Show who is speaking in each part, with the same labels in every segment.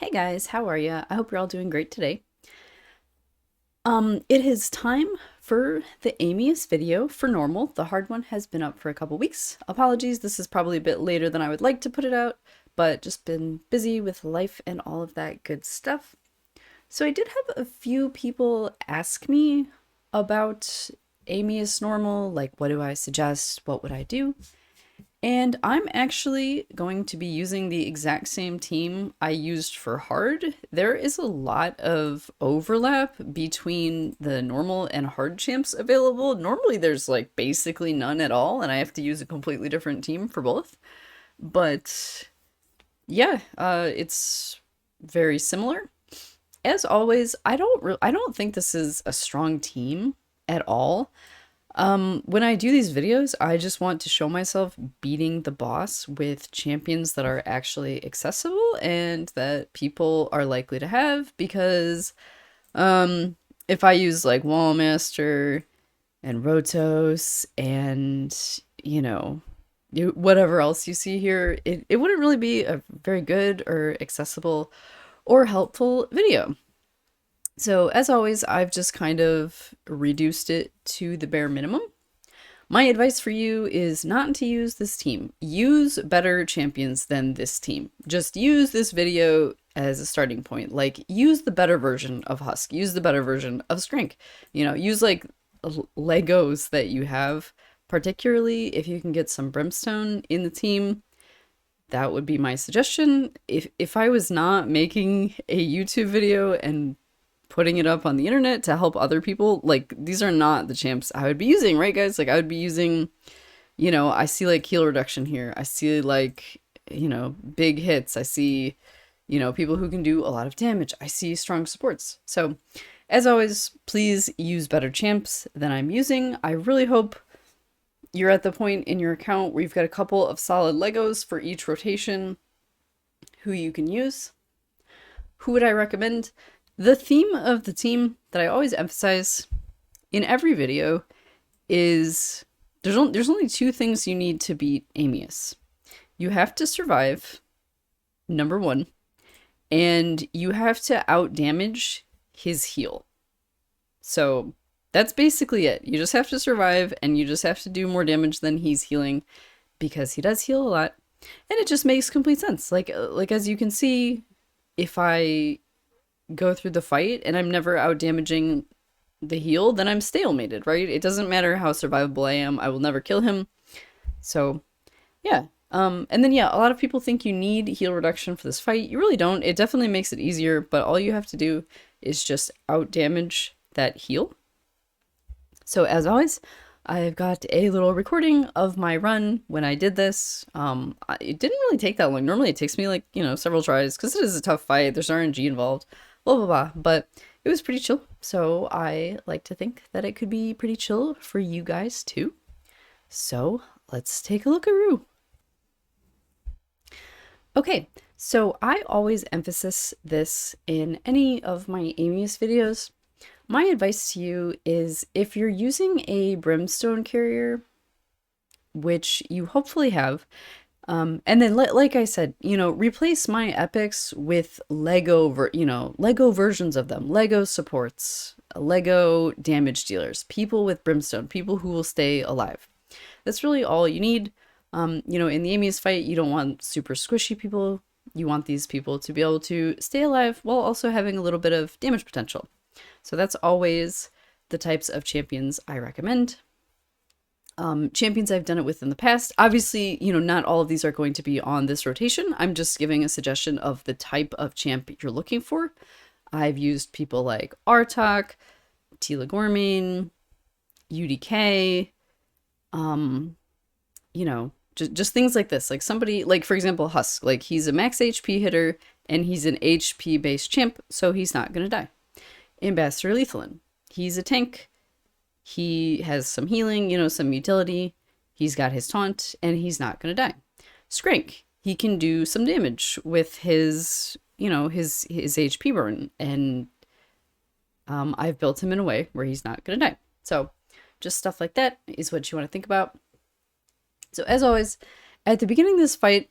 Speaker 1: Hey guys, how are ya? I hope you're all doing great today. It is time for the Amius video for normal. The hard one has been up for a couple weeks. Apologies, this is probably a bit later than I would like to put it out, but just been busy with life and all of that good stuff. So I did have a few people ask me about Amius Normal, like what do I suggest, what would I do? And I'm actually going to be using the exact same team I used for hard. There is a lot of overlap between the normal and hard champs available. Normally there's like basically none at all, and I have to use a completely different team for both. But yeah, it's very similar. As always, I don't think this is a strong team at all. When I do these videos, I just want to show myself beating the boss with champions that are actually accessible and that people are likely to have because, if I use like Wallmaster and Rotos and, whatever else you see here, it wouldn't really be a very good or accessible or helpful video. So as always, I've just kind of reduced it to the bare minimum. My advice for you is not to use this team. Use better champions than this team. Just use this video as a starting point. Like, use the better version of Husk. Use the better version of Skraank. Use like Legos that you have, particularly if you can get some Brimstone in the team. That would be my suggestion. If I was not making a YouTube video and putting it up on the internet to help other people, like, these are not the champs I would be using, right guys? Like, I would be using, I see like heal reduction here. I see like, big hits. I see, people who can do a lot of damage. I see strong supports. So as always, please use better champs than I'm using. I really hope you're at the point in your account where you've got a couple of solid Legos for each rotation who you can use. Who would I recommend? The theme of the team that I always emphasize in every video is there's only two things you need to beat Amius. You have to survive, number one, and you have to outdamage his heal. So that's basically it. You just have to survive, and you just have to do more damage than he's healing, because he does heal a lot, and it just makes complete sense. Like as you can see, if I go through the fight and I'm never out damaging the heal, then I'm stalemated, right? It doesn't matter how survivable I am, I will never kill him. So yeah. And then yeah, a lot of people think you need heal reduction for this fight. You really don't. It definitely makes it easier, but all you have to do is just out damage that heal. So as always, I've got a little recording of my run when I did this. It didn't really take that long. Normally it takes me like, several tries because it is a tough fight. There's RNG involved. Blah, blah, blah. But it was pretty chill. So I like to think that it could be pretty chill for you guys too. So let's take a look-a-roo. Okay, so I always emphasize this in any of my Amius videos. My advice to you is if you're using a Brimstone carrier, which you hopefully have, and then like I said, replace my epics with Lego versions of them, Lego supports, Lego damage dealers, people with Brimstone, people who will stay alive. That's really all you need. In the Amius fight, you don't want super squishy people. You want these people to be able to stay alive while also having a little bit of damage potential. So that's always the types of champions I recommend. Champions I've done it with in the past. Obviously, not all of these are going to be on this rotation. I'm just giving a suggestion of the type of champ you're looking for. I've used people like Artok, Tila Gormain, UDK, just things like this. Like somebody, like for example, Husk, like he's a max HP hitter and he's an HP based champ, so he's not going to die. Ambassador Lethalin, he's a tank. He has some healing, some utility. He's got his taunt, and he's not going to die. Skraank, he can do some damage with his, his HP burn, and I've built him in a way where he's not going to die. So just stuff like that is what you want to think about. So as always, at the beginning of this fight,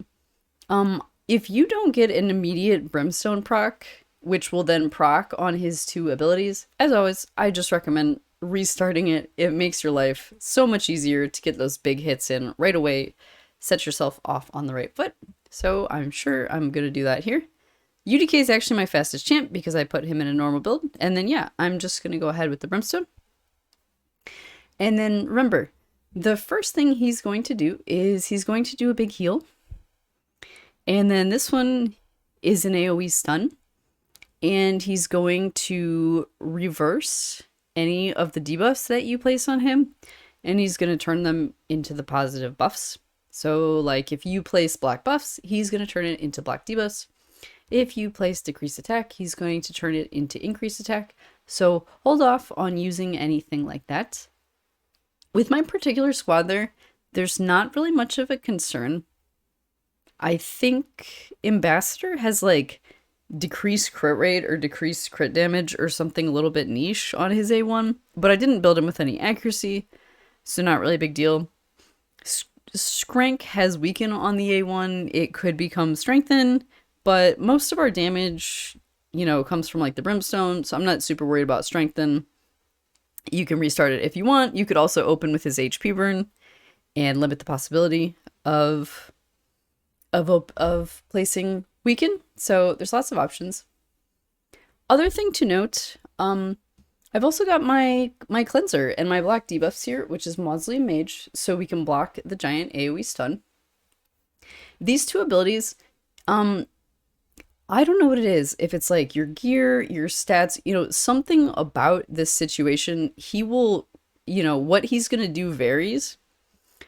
Speaker 1: if you don't get an immediate Brimstone proc, which will then proc on his 2 abilities, as always, I just recommend restarting it. It makes your life so much easier to get those big hits in right away. Set yourself off on the right foot. So I'm sure I'm going to do that here. UDK is actually my fastest champ because I put him in a normal build. And then, yeah, I'm just going to go ahead with the Brimstone. And then remember, the first thing he's going to do is he's going to do a big heal. And then this one is an AoE stun. And he's going to reverse any of the debuffs that you place on him. And he's going to turn them into the positive buffs. So like if you place black buffs, he's going to turn it into black debuffs. If you place decreased attack, he's going to turn it into increased attack. So hold off on using anything like that. With my particular squad there's not really much of a concern. I think Ambassador has like decreased crit rate or decreased crit damage or something a little bit niche on his A1, but I didn't build him with any accuracy, so not really a big deal. Skraank has weaken on the A1. It could become strengthen, but most of our damage, you know, comes from like the Brimstone, so I'm not super worried about strengthen. You can restart it if you want. You could also open with his HP burn and limit the possibility of placing weaken. So there's lots of options. Other thing to note, I've also got my cleanser and my black debuffs here, which is Mausoleum Mage, so we can block the giant AoE stun. These 2 abilities, I don't know what it is. If it's like your gear, your stats, you know, something about this situation, he will, you know, what he's going to do varies.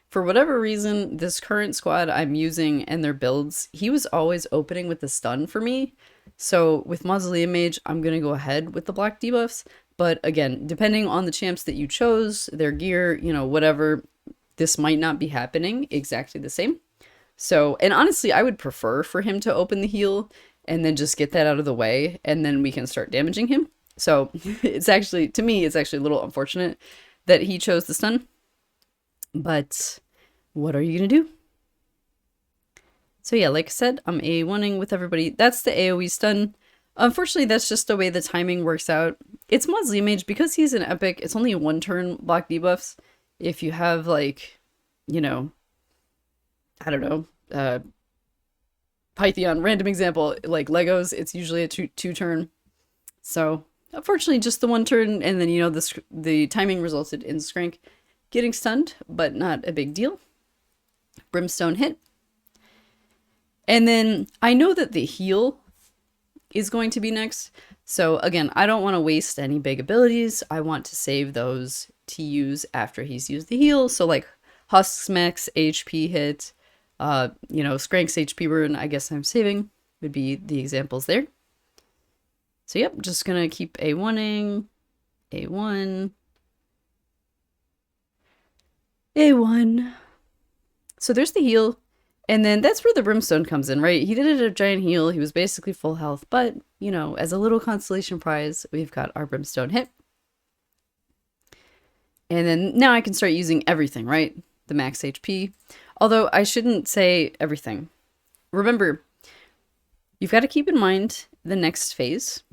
Speaker 1: For whatever reason, this current squad I'm using and their builds, he was always opening with the stun for me. So with Mausoleum Mage, I'm going to go ahead with the black debuffs. But again, depending on the champs that you chose, their gear, you know, whatever, this might not be happening exactly the same. So, and honestly, I would prefer for him to open the heal and then just get that out of the way, and then we can start damaging him. So it's actually, to me, it's actually a little unfortunate that he chose the stun. But what are you going to do? So yeah, like I said, I'm A1ing with everybody. That's the AoE stun. Unfortunately, that's just the way the timing works out. It's Mausoleum Mage, because he's an epic, it's only a 1-turn block debuffs. If you have, like, you know, I don't know, Python, random example, like Legos, it's usually a 2-turn. So, unfortunately, just the 1 turn, and then, you know, the timing resulted in Skraank getting stunned, but not a big deal. Brimstone hit. And then I know that the heal is going to be next. So again, I don't want to waste any big abilities. I want to save those to use after he's used the heal. So like Husk's max HP hit, you know, Skrank's HP burn, I guess I'm saving, would be the examples there. So yep, just gonna keep A1ing, A1, A1. So there's the heal. And then that's where the Brimstone comes in, right? He did it a giant heal. He was basically full health. But, you know, as a little consolation prize, we've got our Brimstone hit. And then now I can start using everything, right? The max HP. Although I shouldn't say everything. Remember, you've got to keep in mind the next phase.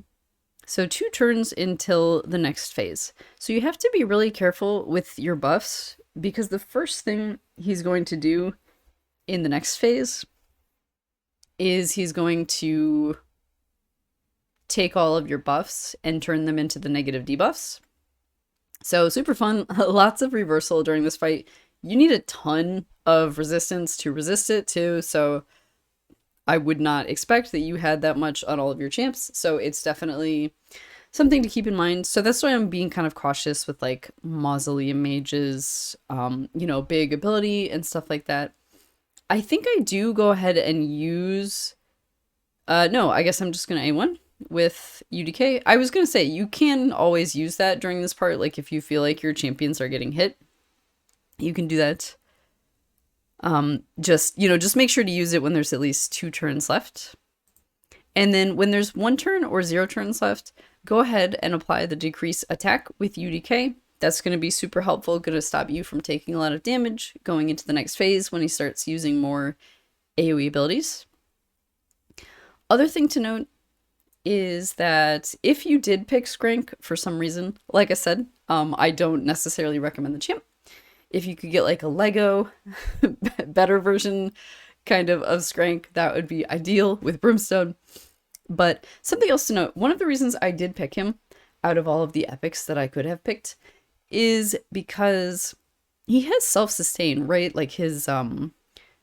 Speaker 1: So 2 turns until the next phase. So you have to be really careful with your buffs, because the first thing he's going to do in the next phase is he's going to take all of your buffs and turn them into the negative debuffs. So super fun, lots of reversal during this fight. You need a ton of resistance to resist it too, so I would not expect that you had that much on all of your champs, so it's definitely something to keep in mind. So that's why I'm being kind of cautious with like Mausoleum Mage's, you know, big ability and stuff like that. I think I do go ahead and use, no, I guess I'm just going to A1 with UDK. I was going to say, you can always use that during this part. Like if you feel like your champions are getting hit, you can do that. Just, you know, just make sure to use it when there's at least 2 turns left. And then when there's 1 turn or 0 turns left, go ahead and apply the decrease attack with UDK. That's going to be super helpful, going to stop you from taking a lot of damage going into the next phase when he starts using more AoE abilities. Other thing to note is that if you did pick Skraank for some reason, like I said, I don't necessarily recommend the champ. If you could get like a Lego better version kind of Skraank, that would be ideal with Brimstone. But something else to note, one of the reasons I did pick him out of all of the epics that I could have picked is because he has self-sustain, right? Like his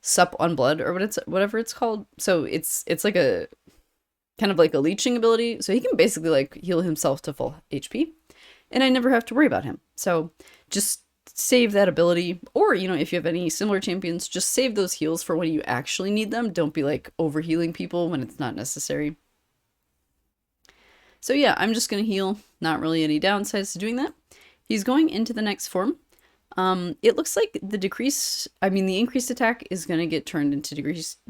Speaker 1: sup on blood or whatever it's called. So it's like a kind of like a leeching ability. So he can basically like heal himself to full HP, and I never have to worry about him. So just save that ability, or you know, if you have any similar champions, just save those heals for when you actually need them. Don't be like over healing people when it's not necessary. So yeah, I'm just gonna heal. Not really any downsides to doing that. He's going into the next form. It looks like the increased attack is gonna get turned into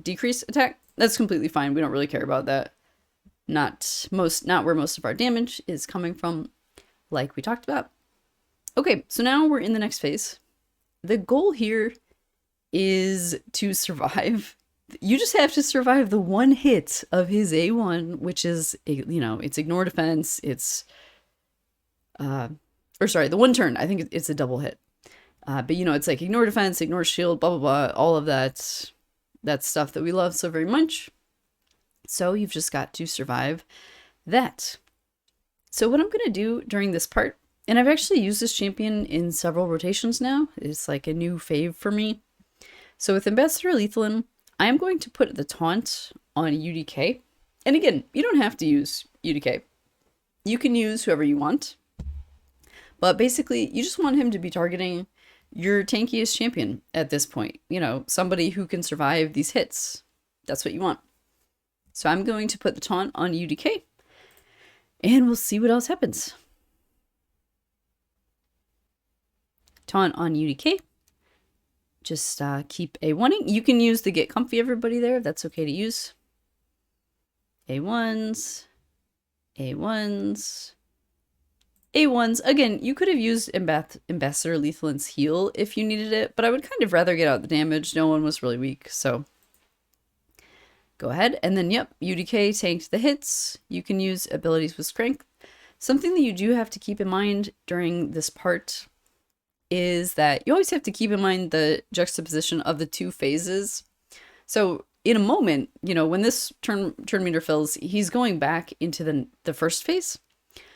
Speaker 1: decreased attack. That's completely fine. We don't really care about that. Not where most of our damage is coming from, like we talked about. Okay, so now we're in the next phase. The goal here is to survive. You just have to survive the one hit of his A1, which is, you know, it's ignore defense. It's, the one turn. I think it's a double hit. But you know, it's like ignore defense, ignore shield, blah, blah, blah. All of that stuff that we love so very much. So you've just got to survive that. So what I'm going to do during this part, and I've actually used this champion in several rotations now. It's like a new fave for me. So with Ambassador Lethalin, I am going to put the taunt on UDK. And again, you don't have to use UDK. You can use whoever you want. But basically, you just want him to be targeting your tankiest champion at this point. You know, somebody who can survive these hits. That's what you want. So I'm going to put the taunt on UDK. And we'll see what else happens. Taunt on UDK. Just keep A1ing. You can use the get comfy everybody there. That's okay to use. A1s. A1s. A1s. Again, you could have used Ambassador Lethalin's heal if you needed it, but I would kind of rather get out the damage. No one was really weak, so go ahead. And then, yep, UDK tanked the hits. You can use abilities with strength. Something that you do have to keep in mind during this part is that you always have to keep in mind the juxtaposition of the two phases. So in a moment, you know, when this turn meter fills, he's going back into the first phase.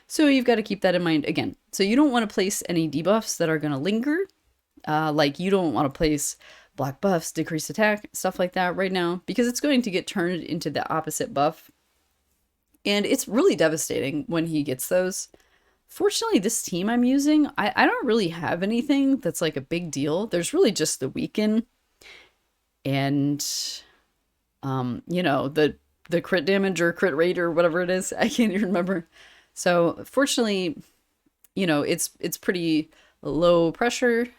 Speaker 1: So you've got to keep that in mind again. So you don't want to place any debuffs that are going to linger. Like you don't want to place block buffs, decreased attack, stuff like that right now, because it's going to get turned into the opposite buff. And it's really devastating when he gets those. Fortunately, this team I'm using, I don't really have anything that's like a big deal. There's really just the weaken and, you know, the crit damage or crit rate or whatever it is. I can't even remember. So fortunately, you know, it's pretty low pressure.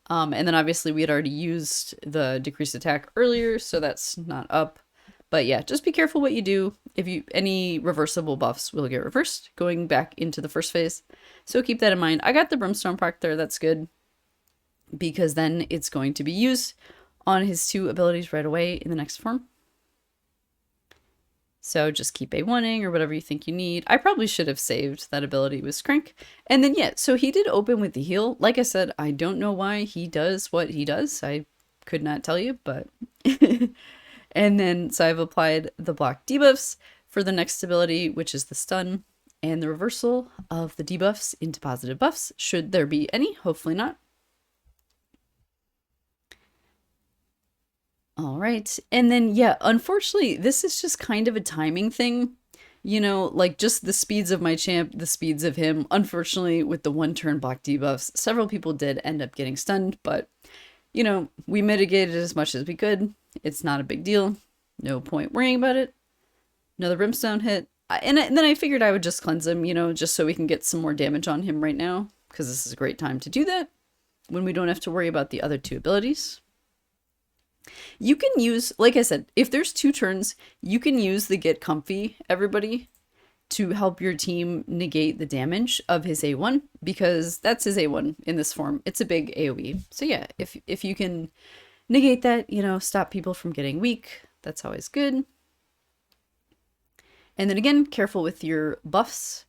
Speaker 1: And then obviously we had already used the decreased attack earlier, so that's not up. But yeah, just be careful what you do. Any reversible buffs will get reversed going back into the first phase. So keep that in mind. I got the Brimstone proc there. That's good, because then it's going to be used on his two abilities right away in the next form. So just keep A1ing or whatever you think you need. I probably should have saved that ability with Skraank. And then, yeah, so he did open with the heal. Like I said, I don't know why he does what he does. I could not tell you, but... And then, so I've applied the block debuffs for the next ability, which is the stun, and the reversal of the debuffs into positive buffs, should there be any. Hopefully not. All right. And then, yeah, unfortunately, this is just kind of a timing thing. You know, like just the speeds of my champ, the speeds of him. Unfortunately, with the one turn block debuffs, several people did end up getting stunned, but, you know, we mitigated as much as we could. It's not a big deal. No point worrying about it. Another Brimstone hit. And then I figured I would just cleanse him, you know, just so we can get some more damage on him right now, because this is a great time to do that when we don't have to worry about the other two abilities. You can use, like I said, if there's 2 turns, you can use the get comfy, everybody, to help your team negate the damage of his A1, because that's his A1 in this form. It's a big AoE. So yeah, if you can negate that, you know, stop people from getting weak, that's always good. And then again, careful with your buffs.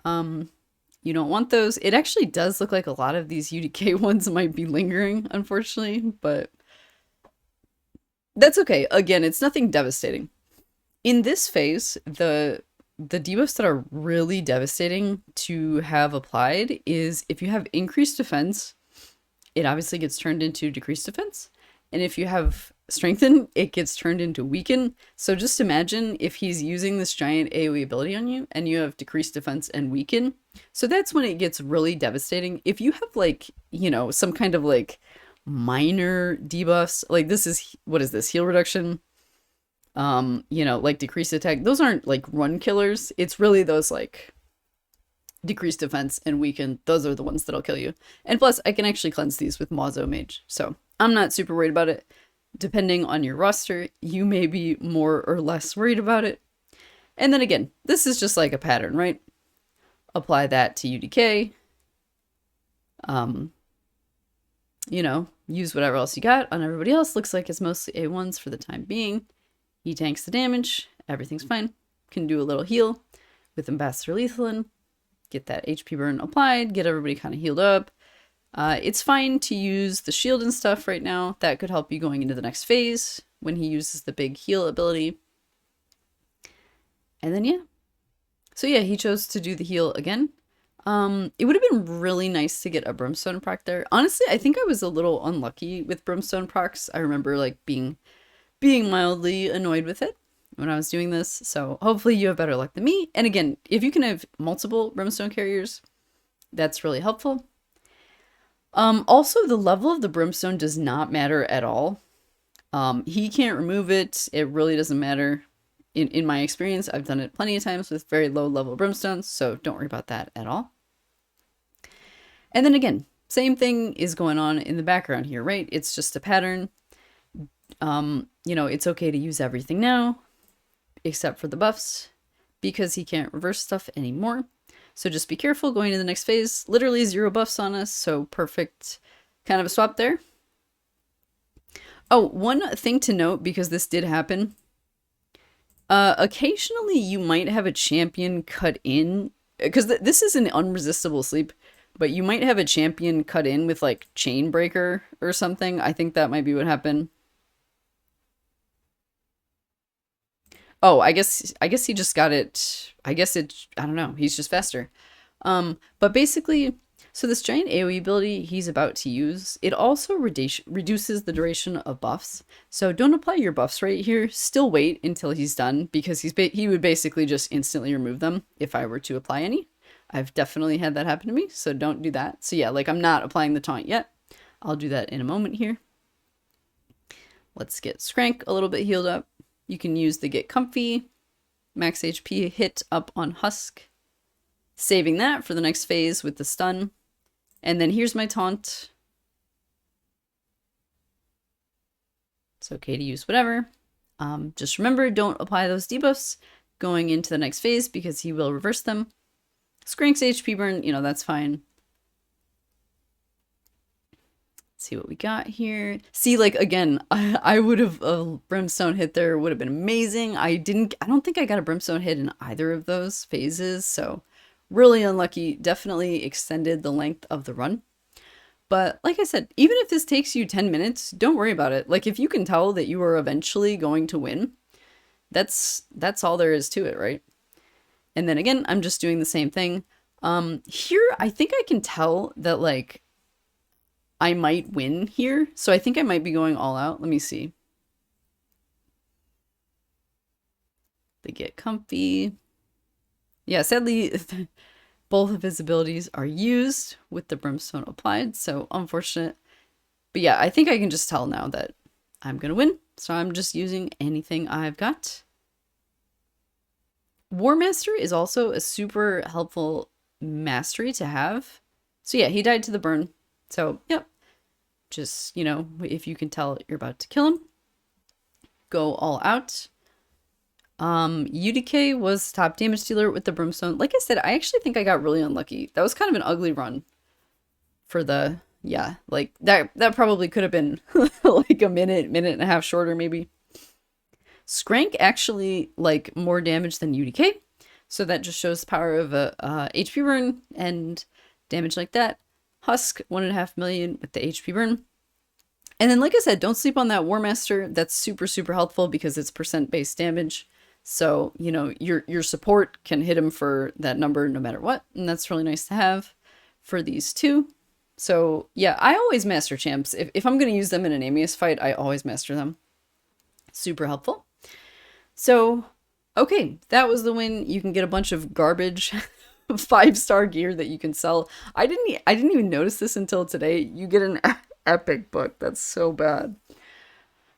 Speaker 1: You don't want those. It actually does look like a lot of these UDK ones might be lingering, unfortunately, but that's okay. Again, it's nothing devastating. In this phase, the debuffs that are really devastating to have applied is if you have increased defense, it obviously gets turned into decreased defense. And if you have strengthen, it gets turned into weaken. So just imagine if he's using this giant AoE ability on you and you have decreased defense and weaken. So that's when it gets really devastating. If you have like, you know, some kind of like minor debuffs, like this is, what is this? Heal reduction, you know, like decreased attack. Those aren't like run killers. It's really those like decreased defense and weaken. Those are the ones that'll kill you. And plus I can actually cleanse these with Mausoleum Mage. So I'm not super worried about it. Depending on your roster, you may be more or less worried about it. And then again, this is just like a pattern, right? Apply that to UDK. You know, use whatever else you got on everybody else. Looks like it's mostly A1s for the time being. He tanks the damage. Everything's fine. Can do a little heal with Ambassador Lethalin. Get that HP burn applied. Get everybody kind of healed up. It's fine to use the shield and stuff right now. That could help you going into the next phase when he uses the big heal ability. And then, yeah. So yeah, he chose to do the heal again. It would have been really nice to get a Brimstone proc there. Honestly, I think I was a little unlucky with Brimstone procs. I remember like being mildly annoyed with it when I was doing this. So hopefully you have better luck than me. And again, if you can have multiple Brimstone carriers, that's really helpful. Also, the level of the Brimstone does not matter at all. He can't remove it. It really doesn't matter. In my experience, I've done it plenty of times with very low level Brimstones, so don't worry about that at all. And then again, same thing is going on in the background here, right? It's just a pattern. You know, it's okay to use everything now, except for the buffs, because he can't reverse stuff anymore. So just be careful going to the next phase. Literally 0 buffs on us, so perfect kind of a swap there. Oh, one thing to note, because this did happen. Occasionally you might have a champion cut in, because this is an unresistible sleep, but you might have a champion cut in with like Chain Breaker or something. I think that might be what happened. Oh, I guess he just got it. I don't know. He's just faster. But basically, so this giant AoE ability he's about to use, it also reduces the duration of buffs. So don't apply your buffs right here. Still wait until he's done, because he would basically just instantly remove them if I were to apply any. I've definitely had that happen to me, so don't do that. So yeah, like I'm not applying the taunt yet. I'll do that in a moment here. Let's get Skraank a little bit healed up. You can use the Get Comfy, max HP hit up on Husk, saving that for the next phase with the stun. And then here's my taunt. It's okay to use whatever. Just remember, don't apply those debuffs going into the next phase because he will reverse them. Skrank's HP burn, you know, that's fine. See what we got here. See, like, again, I would have a Brimstone hit there would have been amazing. I don't think I got a Brimstone hit in either of those phases, so really unlucky. Definitely extended the length of the run. But like I said, even if this takes you 10 minutes, don't worry about it. Like, if you can tell that you are eventually going to win, that's all there is to it, right? And then again, I'm just doing the same thing. Here, I think I can tell that, like, I might win here. So I think I might be going all out. Let me see. They Get Comfy. Yeah, sadly, both of his abilities are used with the Brimstone applied. So unfortunate. But yeah, I think I can just tell now that I'm going to win. So I'm just using anything I've got. War Master is also a super helpful mastery to have. So yeah, he died to the burn. So, yep. Just, you know, if you can tell you're about to kill him, go all out. UDK was top damage dealer with the Brimstone. Like I said, I actually think I got really unlucky. That was kind of an ugly run for the, yeah, like that probably could have been like a minute and a half shorter maybe. Skraank actually like more damage than UDK, so that just shows the power of a HP burn and damage like that. Husk 1.5 million with the HP burn. And then, like I said, don't sleep on that War Master. That's super, super helpful because it's percent base damage. So, you know, your support can hit him for that number no matter what. And that's really nice to have for these two. So, yeah, I always master champs. If I'm going to use them in an Amius fight, I always master them. Super helpful. So, okay, that was the win. You can get a bunch of garbage 5-star gear that you can sell. I didn't even notice this until today. You get an epic book. That's so bad.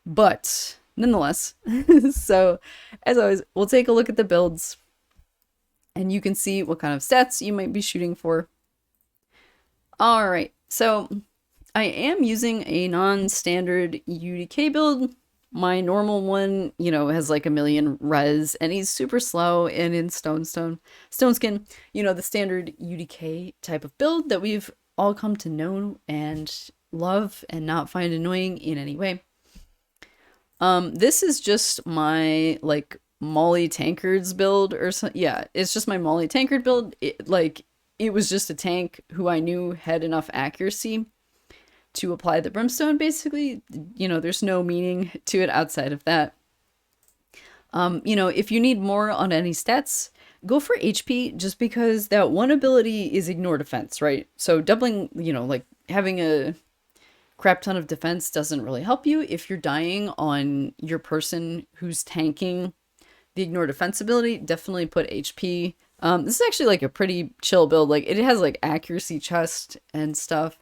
Speaker 1: But nonetheless, so as always, we'll take a look at the builds and you can see what kind of stats you might be shooting for. All right, so I am using a non-standard UDK build. My normal one, you know, has like 1 million res and he's super slow and in stone skin, you know, the standard UDK type of build that we've all come to know and love and not find annoying in any way. This is just my like Molly Tankards build or something. Yeah, it's just my Molly Tankard build. It was just a tank who I knew had enough accuracy to apply the brimstone, basically. You know, there's no meaning to it outside of that. You know, if you need more on any stats, go for HP, just because that one ability is ignore defense, right? So doubling, you know, like having a crap ton of defense doesn't really help you if you're dying on your person who's tanking the ignore defense ability. Definitely put HP. This is actually like a pretty chill build. Like it has like accuracy chest and stuff.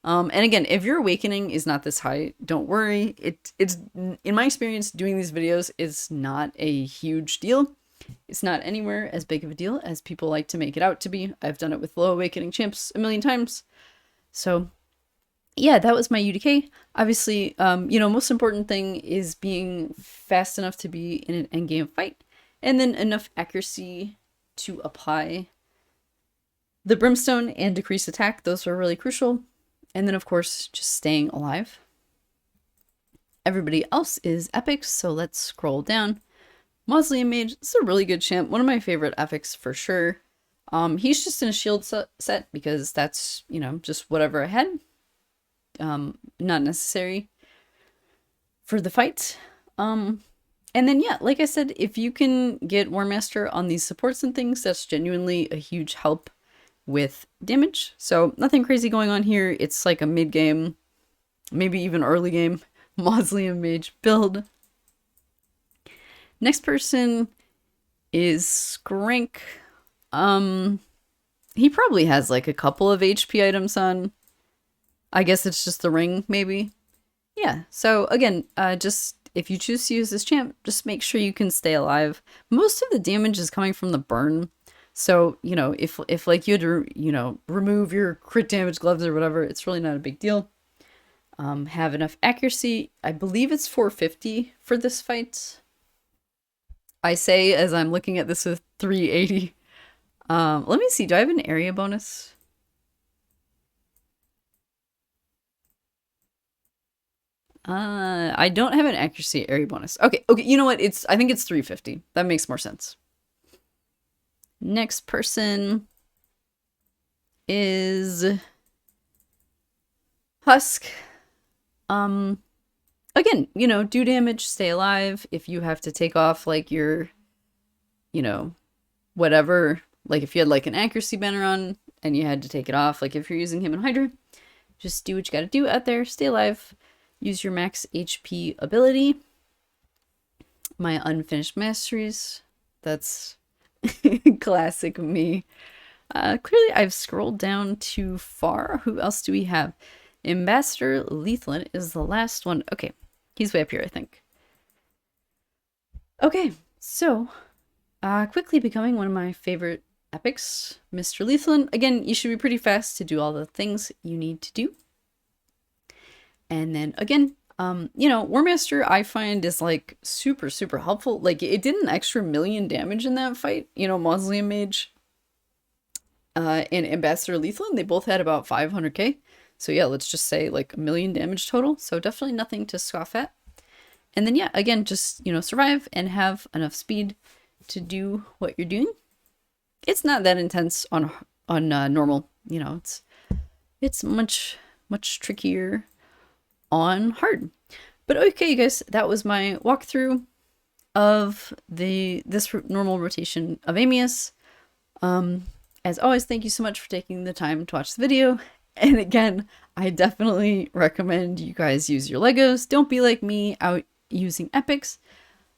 Speaker 1: And again, if your awakening is not this high, don't worry. It's in my experience doing these videos, it's not a huge deal. It's not anywhere as big of a deal as people like to make it out to be. I've done it with low awakening champs a million times. So yeah, that was my UDK. Obviously, you know, most important thing is being fast enough to be in an endgame fight, and then enough accuracy to apply the brimstone and decrease attack. Those are really crucial. And then, of course, just staying alive. Everybody else is epics, so let's scroll down. Mausoleum Mage, this is a really good champ. One of my favorite epics for sure. He's just in a shield set because that's, you know, just whatever I had. Not necessary for the fight. And then, yeah, like I said, if you can get War Master on these supports and things, that's genuinely a huge help with damage. So nothing crazy going on here. It's like a mid-game, maybe even early game Mausoleum Mage build. Next person is Skraank. He probably has like a couple of HP items on. I guess it's just the ring, maybe. Yeah, so again, just if you choose to use this champ, just make sure you can stay alive. Most of the damage is coming from the burn. So, you know, if like you had to, you know, remove your crit damage gloves or whatever, it's really not a big deal. Have enough accuracy. I believe it's 450 for this fight. I say as I'm looking at this with 380. Let me see, do I have an area bonus? I don't have an accuracy area bonus. Okay, you know what? I think it's 350. That makes more sense. Next person is Husk. Again, you know, do damage, stay alive. If you have to take off like your, you know, whatever, like if you had like an accuracy banner on and you had to take it off, like if you're using him in Hydra, just do what you gotta do out there, stay alive. Use your max HP ability. My unfinished masteries. That's classic me. Clearly I've scrolled down too far. Who else do we have? Ambassador Lethlin is the last one. Okay, he's way up here, I think. Okay, so quickly becoming one of my favorite epics, Mr. Lethlin. Again, you should be pretty fast to do all the things you need to do. And then again, you know, War Master I find is like super, super helpful. Like it did an extra 1 million damage in that fight. You know, Mausoleum Mage and Ambassador Lethlin, they both had about 500k. So yeah, let's just say like 1 million damage total. So definitely nothing to scoff at. And then yeah, again, just, you know, survive and have enough speed to do what you're doing. It's not that intense on normal, you know. It's much trickier on hard. But okay, you guys, that was my walkthrough of this normal rotation of Amius. As always, thank you so much for taking the time to watch the video. And again, I definitely recommend you guys use your Legos. Don't be like me out using epics.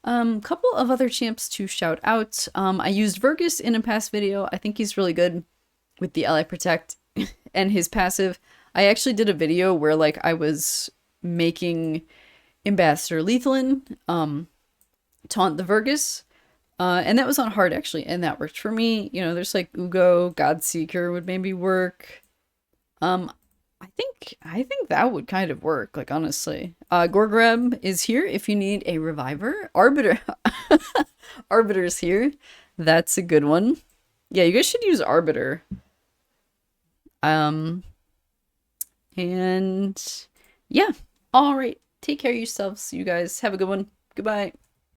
Speaker 1: Couple of other champs to shout out. I used Vergus in a past video. I think he's really good with the Ally Protect and his passive. I actually did a video where like I was making Ambassador Lethalin taunt the Vergus. And that was on hard actually, and that worked for me. You know, there's like Ugo, Godseeker would maybe work. I think that would kind of work, like honestly. Gorgrab is here if you need a reviver. Arbiter Arbiter's here. That's a good one. Yeah, you guys should use Arbiter. And yeah. Alright. Take care of yourselves, you guys. Have a good one. Goodbye.